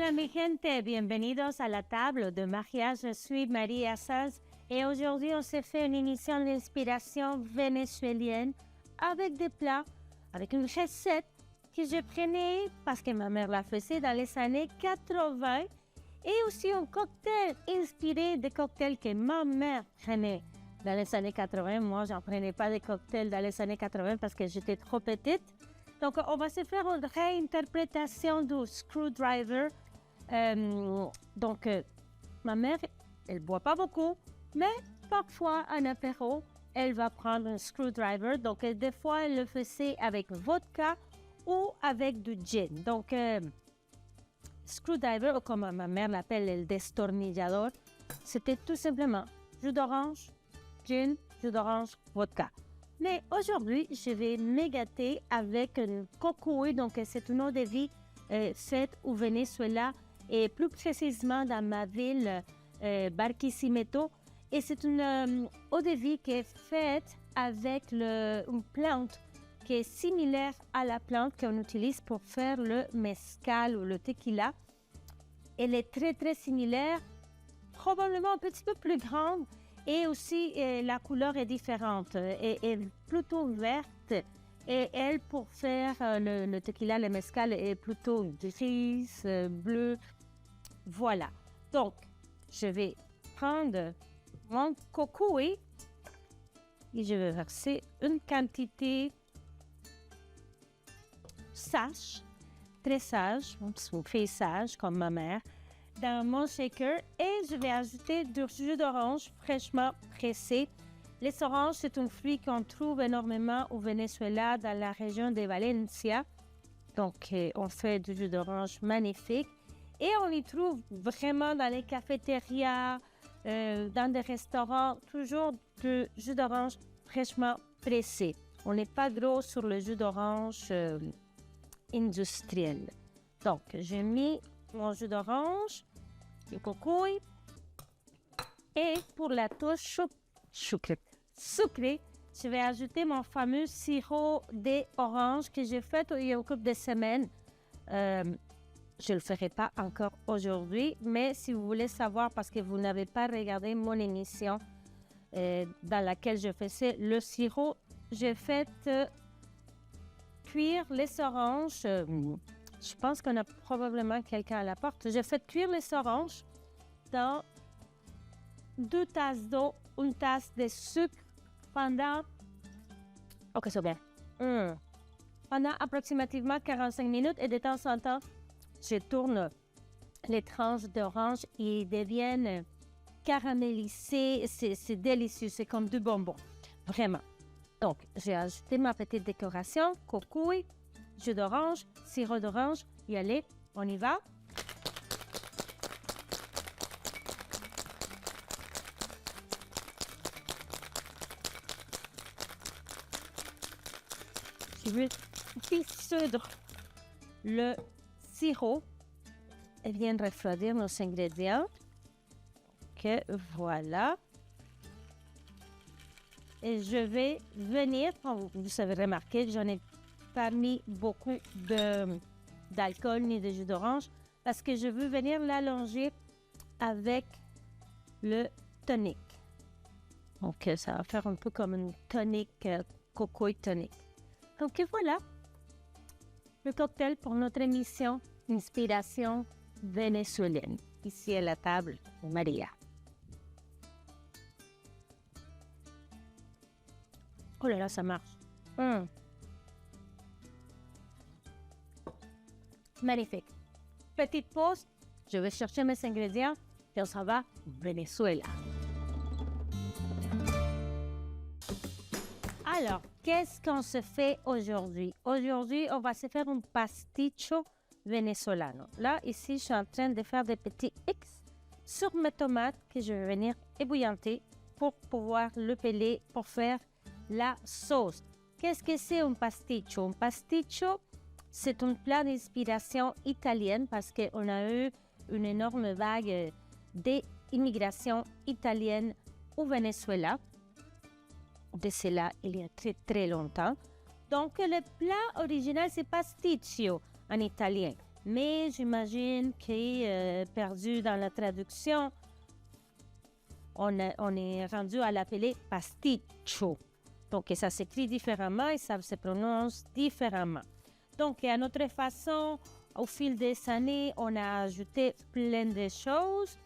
Hola mi gente, bienvenidos a la table de mariage. Je suis Maria Saz et aujourd'hui on s'est fait une émission d'inspiration vénézuélienne avec des plats, avec une recette que je prenais parce que ma mère la faisait dans les années 80 et aussi un cocktail inspiré des cocktails que ma mère prenait dans les années 80. Moi, j'en prenais pas des cocktails dans les années 80 parce que j'étais trop petite. Donc, on va se faire une réinterprétation du screwdriver. Ma mère, elle boit pas beaucoup, mais parfois, en apéro, elle va prendre un screwdriver. Donc, des fois, elle le faisait avec vodka ou avec du gin. Donc, screwdriver, ou comme ma mère l'appelle, el destornillador, c'était tout simplement jus d'orange, gin, jus d'orange, vodka. Mais aujourd'hui, je vais me gâter avec un cocuy. Donc, c'est une eau de vie faite au Venezuela et plus précisément dans ma ville, Barquisimeto. Et c'est une eau de vie qui est faite avec une plante qui est similaire à la plante qu'on utilise pour faire le mezcal ou le tequila. Elle est très, très similaire, probablement un petit peu plus grande. Et aussi, la couleur est différente, est plutôt verte. Et elle, pour faire le tequila, le mezcal, est plutôt grise, bleue. Voilà. Donc, je vais prendre mon cocuy et je vais verser une quantité sage, très sage, une fille sage comme ma mère, dans mon shaker et je vais ajouter du jus d'orange fraîchement pressé. Les oranges, c'est un fruit qu'on trouve énormément au Venezuela, dans la région de Valencia. Donc, on fait du jus d'orange magnifique et on y trouve vraiment dans les cafétérias, dans des restaurants, toujours du jus d'orange fraîchement pressé. On n'est pas gros sur le jus d'orange industriel. Donc, j'ai mis mon jus d'orange, le cocuy, et pour la touche sucrée, je vais ajouter mon fameux sirop d'orange que j'ai fait il y a un couple de semaines. Je ne le ferai pas encore aujourd'hui, mais si vous voulez savoir, parce que vous n'avez pas regardé mon émission dans laquelle je faisais le sirop, j'ai fait cuire les oranges. Je pense qu'on a probablement quelqu'un à la porte. J'ai fait cuire les oranges dans 2 tasses d'eau, une tasse de sucre pendant... Ok, c'est bien. Pendant approximativement 45 minutes et de temps en temps, je tourne les tranches d'orange et ils deviennent caramélisés. C'est délicieux, c'est comme du bonbon. Vraiment. Donc, j'ai ajouté ma petite décoration, cocuy, jus d'orange, sirop d'orange. Y allez, on y va. Je vais dissoudre le sirop et bien refroidir nos ingrédients. Ok, voilà. Et je vais venir, vous avez remarqué, j'en ai pas mis beaucoup d'alcool ni de jus d'orange parce que je veux venir l'allonger avec le tonic. Donc, ça va faire un peu comme une tonic, cocuy tonic. Donc, voilà le cocktail pour notre émission Inspiration vénézuélienne. Ici à la table de Maria. Oh là là, ça marche. Magnifique. Petite pause, je vais chercher mes ingrédients et on s'en va au Venezuela. Alors, qu'est-ce qu'on se fait aujourd'hui? Aujourd'hui, on va se faire un pasticho venezolano. Là, ici, je suis en train de faire des petits X sur mes tomates que je vais venir ébouillanter pour pouvoir le peler pour faire la sauce. Qu'est-ce que c'est un pasticho? Un pasticho, c'est un plat d'inspiration italienne parce qu'on a eu une énorme vague d'immigration italienne au Venezuela. De cela, il y a très très longtemps. Donc, le plat original, c'est pasticcio en italien. mais j'imagine qu'il est perdu dans la traduction. On est rendu à l'appeler pasticcio. Donc, ça s'écrit différemment et ça se prononce différemment. Donc, à notre façon, au fil des années, on a ajouté plein de choses,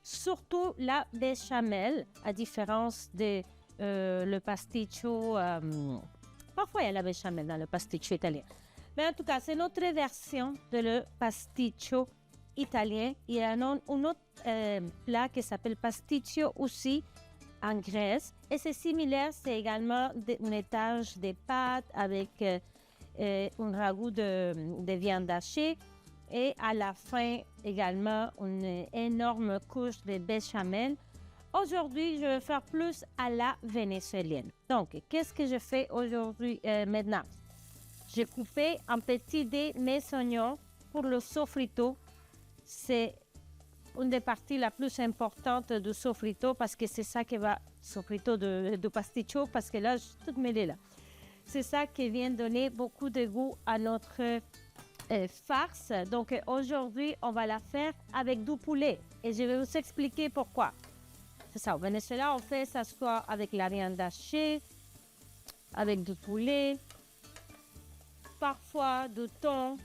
surtout la béchamel, à différence de le pasticcio. Parfois, il y a la béchamel dans le pasticcio italien. Mais en tout cas, c'est notre version de le pasticcio italien. Il y a un autre plat qui s'appelle pasticcio aussi en Grèce. Et c'est similaire, c'est également un étage de pâtes avec un ragoût de viande hachée. Et à la fin, également, une énorme couche de béchamel. Aujourd'hui, je vais faire plus à la vénézuélienne. Donc, qu'est-ce que je fais aujourd'hui maintenant? J'ai coupé en petits dés mes oignons pour le sofrito. C'est une des parties la plus importantes du sofrito parce que c'est ça qui va, sofrito de pasticcio, parce que là, je suis toute mêlée là. C'est ça qui vient donner beaucoup de goût à notre farce. Donc aujourd'hui, on va la faire avec du poulet et je vais vous expliquer pourquoi. C'est ça, au Venezuela, on fait ça soit avec la viande hachée, avec du poulet, parfois du thon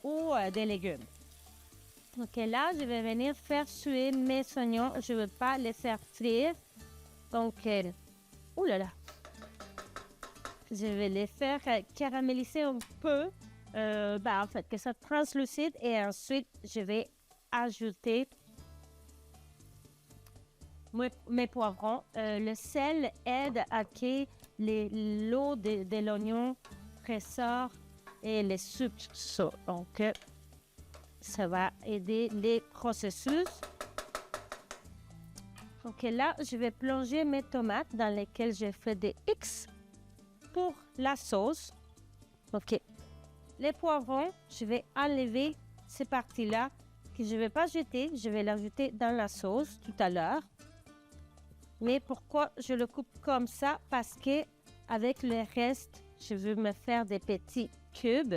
ou des légumes. Donc là, je vais venir faire suer mes oignons. Je ne veux pas les faire frire. Donc, oulala, je vais les faire caraméliser un peu. En fait, que ça translucide. Et ensuite, je vais ajouter mes poivrons. Le sel aide à que l'eau de l'oignon ressort et les sucres. Donc, ça va aider les processus. Donc là, je vais plonger mes tomates dans lesquelles j'ai fait des X pour la sauce. OK. Les poivrons, je vais enlever ces parties-là que je ne vais pas jeter. Je vais l'ajouter dans la sauce tout à l'heure. Mais pourquoi je le coupe comme ça? Parce que avec le reste, je veux me faire des petits cubes.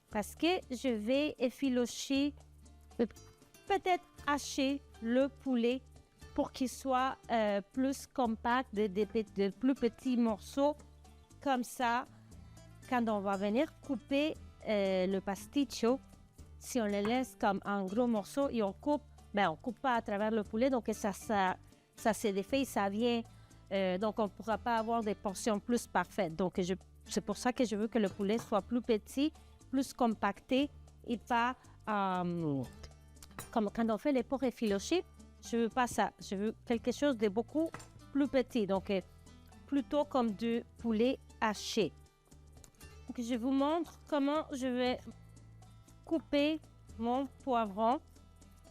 Parce que je vais effilocher, peut-être hacher le poulet pour qu'il soit plus compact, de plus petits morceaux. Comme ça, quand on va venir couper le pasticcio, si on le laisse comme un gros morceau et on coupe, on ne coupe pas à travers le poulet, donc ça se défait, ça vient, donc on ne pourra pas avoir des portions plus parfaites. Donc c'est pour ça que je veux que le poulet soit plus petit, plus compacté et pas comme quand on fait les porcs effilochés. Je veux pas ça. Je veux quelque chose de beaucoup plus petit. Donc, plutôt comme du poulet haché. Donc, je vous montre comment je vais couper mon poivron.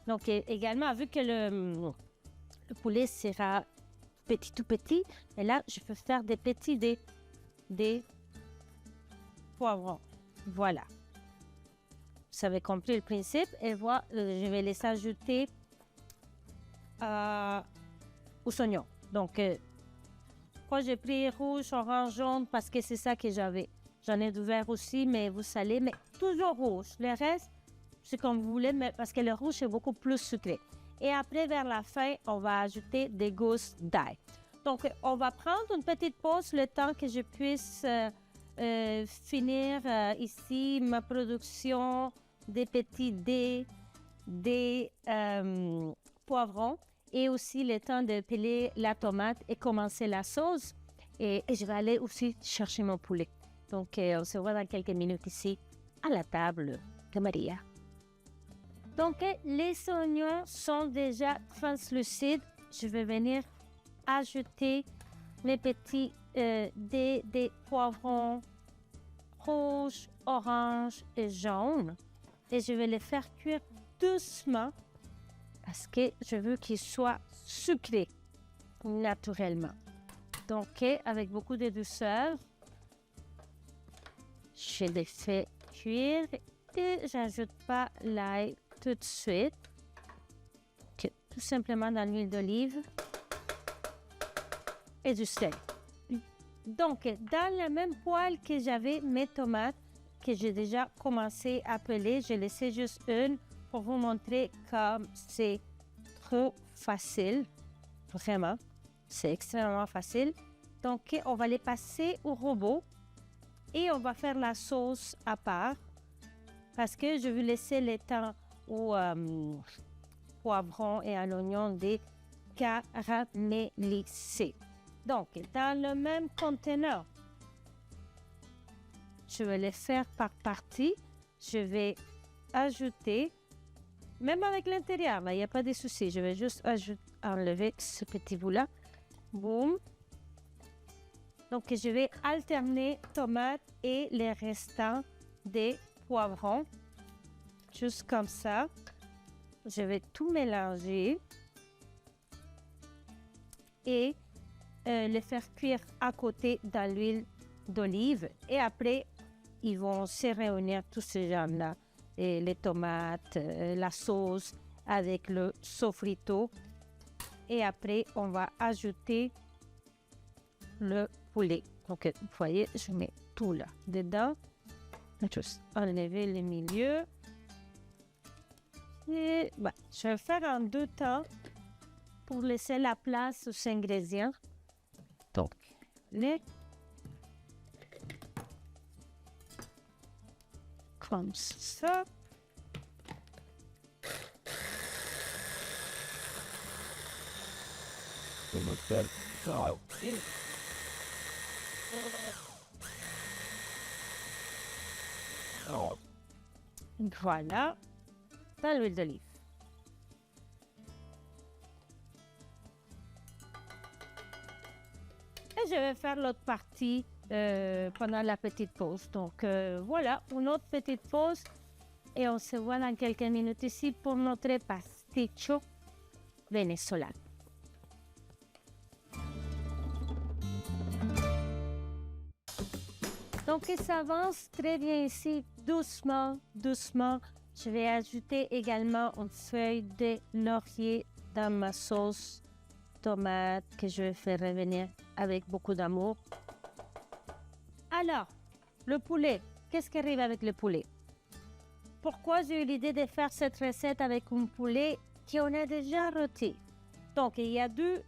Donc, également, vu que le poulet sera tout petit, et là, je peux faire des petits des poivrons. Voilà. Vous avez compris le principe. Et voilà, je vais les ajouter aux oignons. Donc, moi, j'ai pris rouge, orange, jaune parce que c'est ça que j'avais. J'en ai du vert aussi, mais vous savez, mais toujours rouge. Le reste, c'est comme vous voulez, mais parce que le rouge est beaucoup plus sucré. Et après, vers la fin, on va ajouter des gousses d'ail. Donc, on va prendre une petite pause le temps que je puisse finir ici ma production des petits dés, des poivrons et aussi le temps de peler la tomate et commencer la sauce. Et je vais aller aussi chercher mon poulet. Donc, on se voit dans quelques minutes ici à la table de Maria. Donc, les oignons sont déjà translucides. Je vais venir ajouter mes petits des poivrons rouges, oranges et jaunes. Et je vais les faire cuire doucement parce que je veux qu'ils soient sucrés naturellement. Donc, avec beaucoup de douceur, je les fais cuire et j'ajoute pas l'ail tout de suite. Okay. Tout simplement dans l'huile d'olive et du sel. Donc, dans la même poêle que j'avais mes tomates, que j'ai déjà commencé à peler. J'ai laissé juste une pour vous montrer comme c'est trop facile. Vraiment, c'est extrêmement facile. Donc, on va les passer au robot et on va faire la sauce à part parce que je vais laisser le temps au poivron et à l'oignon de caraméliser. Donc, dans le même conteneur, je vais les faire par partie. Je vais ajouter, même avec l'intérieur, il n'y a pas de souci. Je vais juste enlever ce petit bout-là. Boum. Donc, je vais alterner tomates et les restants des poivrons. Juste comme ça. Je vais tout mélanger et les faire cuire à côté dans l'huile d'olive. Et après, ils vont se réunir tous ces gens-là. Et les tomates, la sauce avec le sofrito. Et après, on va ajouter le poulet. Donc, vous voyez, je mets tout là dedans. Juste enlever le milieu. Et je vais faire en 2 temps pour laisser la place aux ingrédients. Donc, comme ça. Voilà, dans l'huile d'olive. Et je vais faire l'autre partie pendant la petite pause. Donc voilà, une autre petite pause. Et on se voit dans quelques minutes ici pour notre pasticcio vénézuélien. Donc, ça avance très bien ici, doucement, doucement. Je vais ajouter également une feuille de laurier dans ma sauce tomate que je vais faire revenir avec beaucoup d'amour. Alors, le poulet, qu'est-ce qui arrive avec le poulet? Pourquoi j'ai eu l'idée de faire cette recette avec un poulet qu'on a déjà rôti? Donc, il y a 2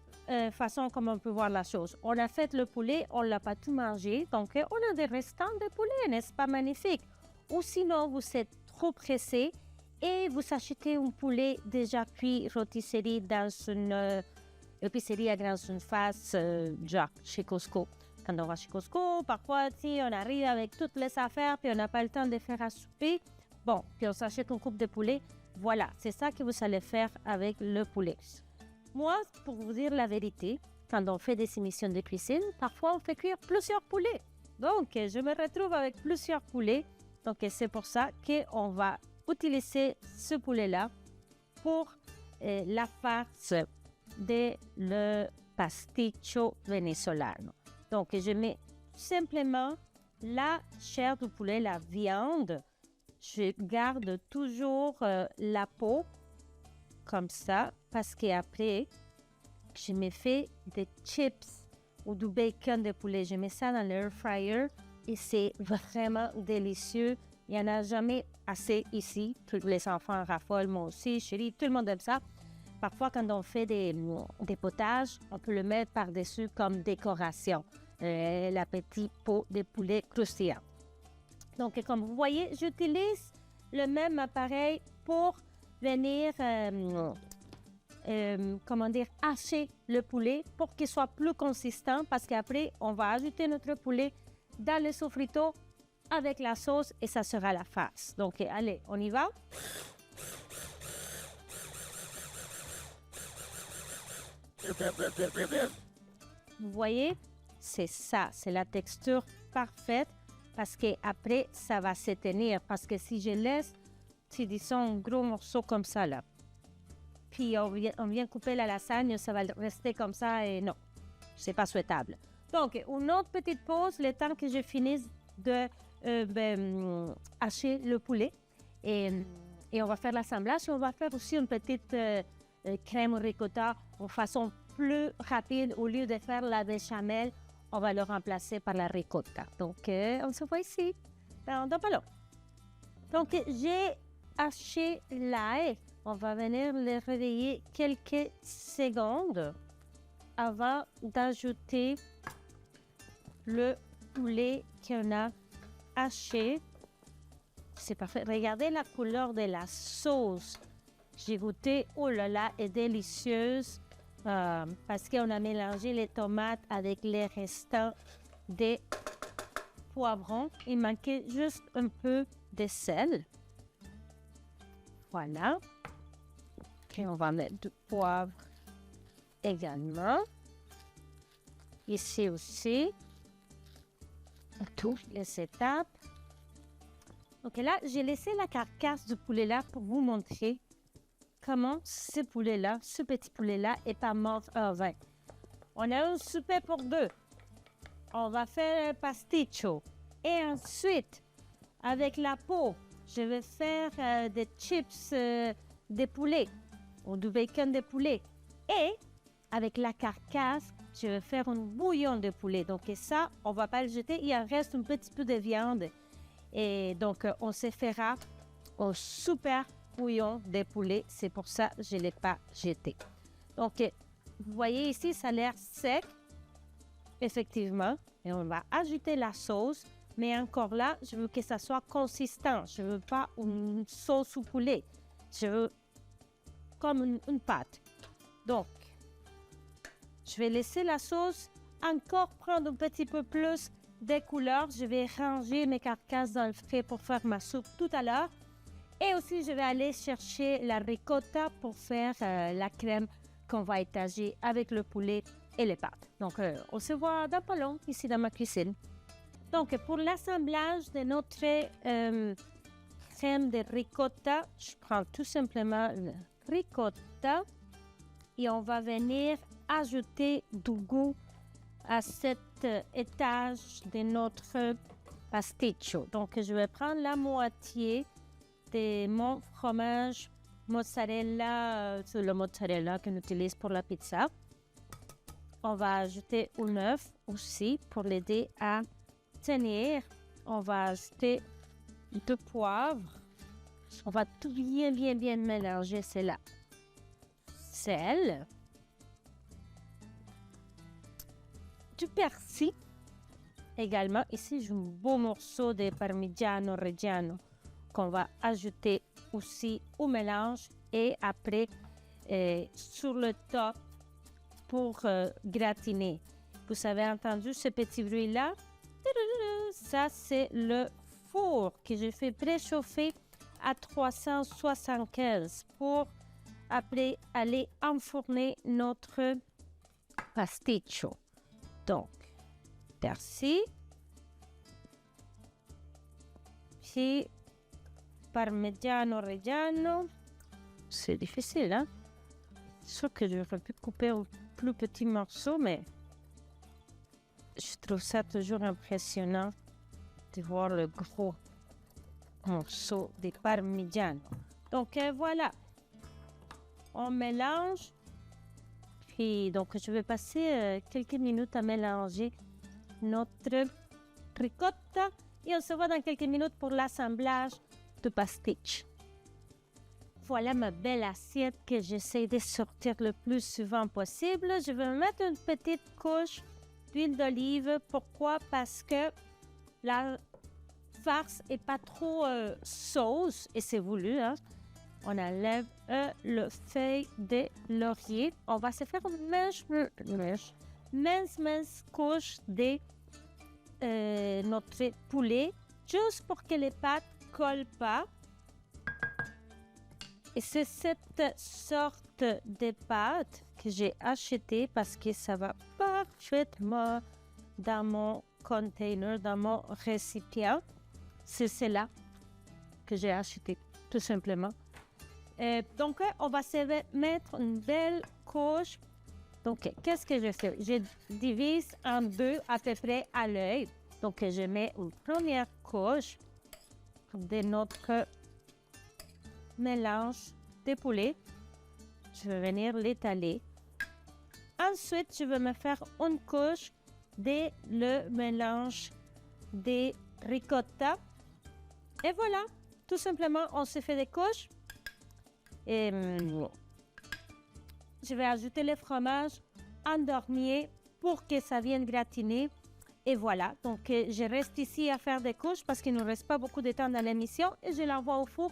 façon comme on peut voir la chose. On a fait le poulet, on ne l'a pas tout mangé, donc on a des restants de poulet, n'est-ce pas magnifique? Ou sinon, vous êtes trop pressé et vous achetez un poulet déjà cuit rôtisserie dans une épicerie à grande surface, genre chez Costco. Quand on va chez Costco, parfois, si on arrive avec toutes les affaires puis on n'a pas le temps de faire à souper, bon, puis on s'achète une coupe de poulet, voilà, c'est ça que vous allez faire avec le poulet. Moi, pour vous dire la vérité, quand on fait des émissions de cuisine, parfois on fait cuire plusieurs poulets. Donc, je me retrouve avec plusieurs poulets. Donc, c'est pour ça qu'on va utiliser ce poulet-là pour la farce de le pasticcio vénézuélano. Donc, je mets simplement la chair du poulet, la viande. Je garde toujours la peau comme ça, parce qu'après, je me fais des chips ou du bacon de poulet. Je mets ça dans l'air fryer et c'est vraiment délicieux. Il n'y en a jamais assez ici. Tous les enfants raffolent, moi aussi, chérie, tout le monde aime ça. Parfois, quand on fait des potages, on peut le mettre par-dessus comme décoration. La petite peau de poulet croustillant. Donc, comme vous voyez, j'utilise le même appareil pour venir, hacher le poulet pour qu'il soit plus consistant parce qu'après, on va ajouter notre poulet dans le sofrito avec la sauce et ça sera la farce. Donc, allez, on y va. Vous voyez, c'est ça, c'est la texture parfaite parce qu'après, ça va se tenir. Parce que si je laisse, si disons un gros morceau comme ça là, puis on vient couper la lasagne, ça va rester comme ça et non, c'est pas souhaitable. Donc, une autre petite pause, le temps que je finisse de hacher le poulet et on va faire l'assemblage. On va faire aussi une petite crème ricotta en façon plus rapide. Au lieu de faire la béchamel, on va le remplacer par la ricotta. Donc, on se voit ici. dans pas long. Donc, j'ai haché l'ail. On va venir le réveiller quelques secondes avant d'ajouter le poulet qu'on a haché. C'est parfait. Regardez la couleur de la sauce. J'ai goûté, oh là là, elle est délicieuse parce qu'on a mélangé les tomates avec les restants des poivrons. Il manquait juste un peu de sel. Voilà. Et on va mettre du poivre également. Ici aussi. Toutes les étapes. Donc là, j'ai laissé la carcasse du poulet là pour vous montrer comment ce poulet-là, ce petit poulet-là est pas mort en vin. On a un souper pour deux. On va faire un pasticcio. Et ensuite, avec la peau, je vais faire des chips de poulet ou du bacon de poulet. Et avec la carcasse, je vais faire un bouillon de poulet. Donc ça, on ne va pas le jeter. Il en reste un petit peu de viande. Et donc, on se fera un super bouillon de poulet. C'est pour ça que je ne l'ai pas jeté. Donc, vous voyez ici, ça a l'air sec, effectivement. Et on va ajouter la sauce. Mais encore là, je veux que ça soit consistant. Je ne veux pas une sauce au poulet. Je veux comme une pâte. Donc, je vais laisser la sauce encore prendre un petit peu plus de couleurs. Je vais ranger mes carcasses dans le frais pour faire ma soupe tout à l'heure. Et aussi, je vais aller chercher la ricotta pour faire la crème qu'on va étager avec le poulet et les pâtes. Donc, on se voit dans pas long ici dans ma cuisine. Donc, pour l'assemblage de notre crème de ricotta, je prends tout simplement la ricotta et on va venir ajouter du goût à cet étage de notre pasticcio. Donc, je vais prendre la moitié de mon fromage mozzarella, c'est le mozzarella qu'on utilise pour la pizza. On va ajouter un œuf aussi pour l'aider à tenir. On va ajouter du poivre. On va tout bien mélanger cela. Sel. Du persil également. Ici, j'ai un beau morceau de Parmigiano Reggiano qu'on va ajouter aussi au mélange et après sur le top pour gratiner. Vous avez entendu ce petit bruit-là? Ça, c'est le four que j'ai fait préchauffer à 375 pour après aller enfourner notre pasticcio. Donc, persil, puis Parmigiano Reggiano. C'est difficile, hein? C'est sûr que j'aurais pu couper un plus petit morceau, mais je trouve ça toujours impressionnant de voir le gros morceau de Parmigiano. Donc, voilà. On mélange. Puis, donc, je vais passer quelques minutes à mélanger notre ricotta. Et on se voit dans quelques minutes pour l'assemblage de pasticcio. Voilà ma belle assiette que j'essaie de sortir le plus souvent possible. Je vais mettre une petite couche d'huile d'olive. Pourquoi? Parce que la farce n'est pas trop sauce et c'est voulu, hein? On enlève le feuille de laurier. On va se faire une mince couche de notre poulet, juste pour que les pâtes ne collent pas. Et c'est cette sorte de pâte que j'ai achetée parce que ça va parfaitement dans mon container, dans mon récipient. C'est cela que j'ai acheté, tout simplement. Donc, on va se mettre une belle couche. Donc, qu'est-ce que je fais? Je divise en deux à peu près à l'œil. Donc, je mets une première couche de notre mélange de poulet. Je vais venir l'étaler. Ensuite, je vais me faire une couche de le mélange de ricotta. Et voilà, tout simplement, on se fait des couches. Et je vais ajouter le fromage endormi pour que ça vienne gratiner. Et voilà, donc je reste ici à faire des couches parce qu'il ne nous reste pas beaucoup de temps dans l'émission et je l'envoie au four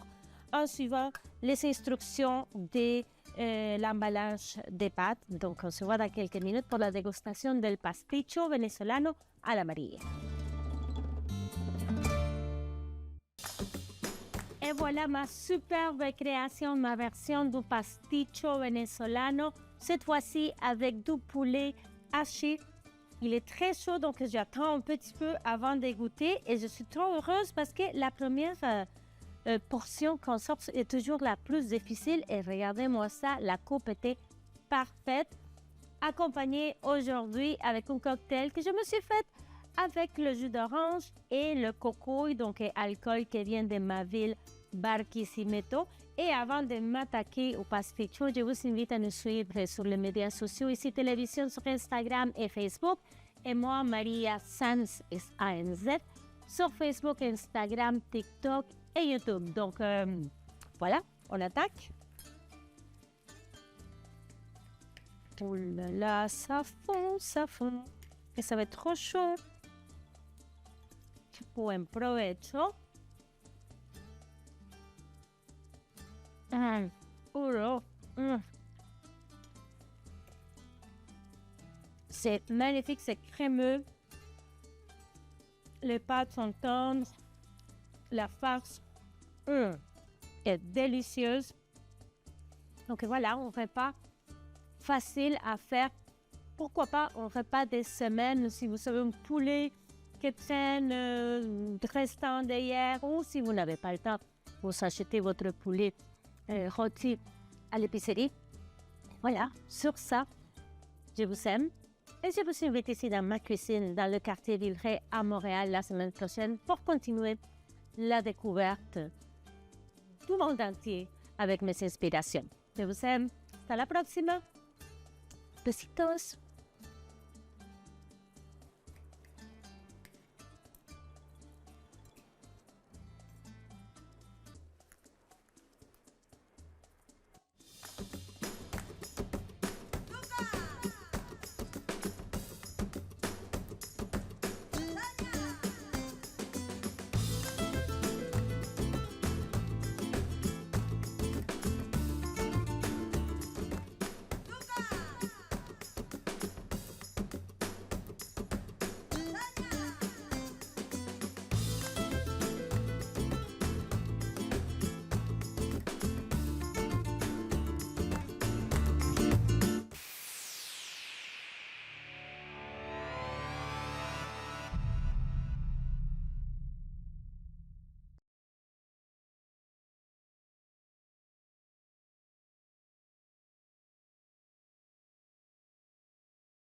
en suivant les instructions de l'emballage des pâtes. Donc on se voit dans quelques minutes pour la dégustation del pasticcio venezolano a la Maria. Et voilà ma superbe création, ma version du pasticcio venezolano, cette fois-ci avec du poulet haché. Il est très chaud, donc j'attends un petit peu avant de goûter et je suis trop heureuse parce que la première portion qu'on sort est toujours la plus difficile. Et regardez-moi ça, la coupe était parfaite, accompagnée aujourd'hui avec un cocktail que je me suis fait avec le jus d'orange et le coco, donc alcool qui vient de ma ville Barquisimeto. Et avant de m'attaquer au pasticcio, je vous invite à nous suivre sur les médias sociaux, ici télévision sur Instagram et Facebook. Et moi, Maria Sanz, S-A-N-Z, sur Facebook, Instagram, TikTok et YouTube. Donc, voilà, on attaque. Oh là là, ça fond, ça fond. Et ça va être trop chaud. Buen provecho. C'est magnifique, c'est crémeux. Les pâtes sont tendres. La farce est délicieuse. Donc voilà, un repas facile à faire. Pourquoi pas un repas des semaines si vous avez un poulet qui traîne restant d'hier ou si vous n'avez pas le temps, vous achetez votre poulet rôti à l'épicerie. Voilà, sur ça, je vous aime et je vous invite ici dans ma cuisine dans le quartier Villeray à Montréal la semaine prochaine pour continuer la découverte du monde entier avec mes inspirations. Je vous aime. Hasta la próxima. Besitos.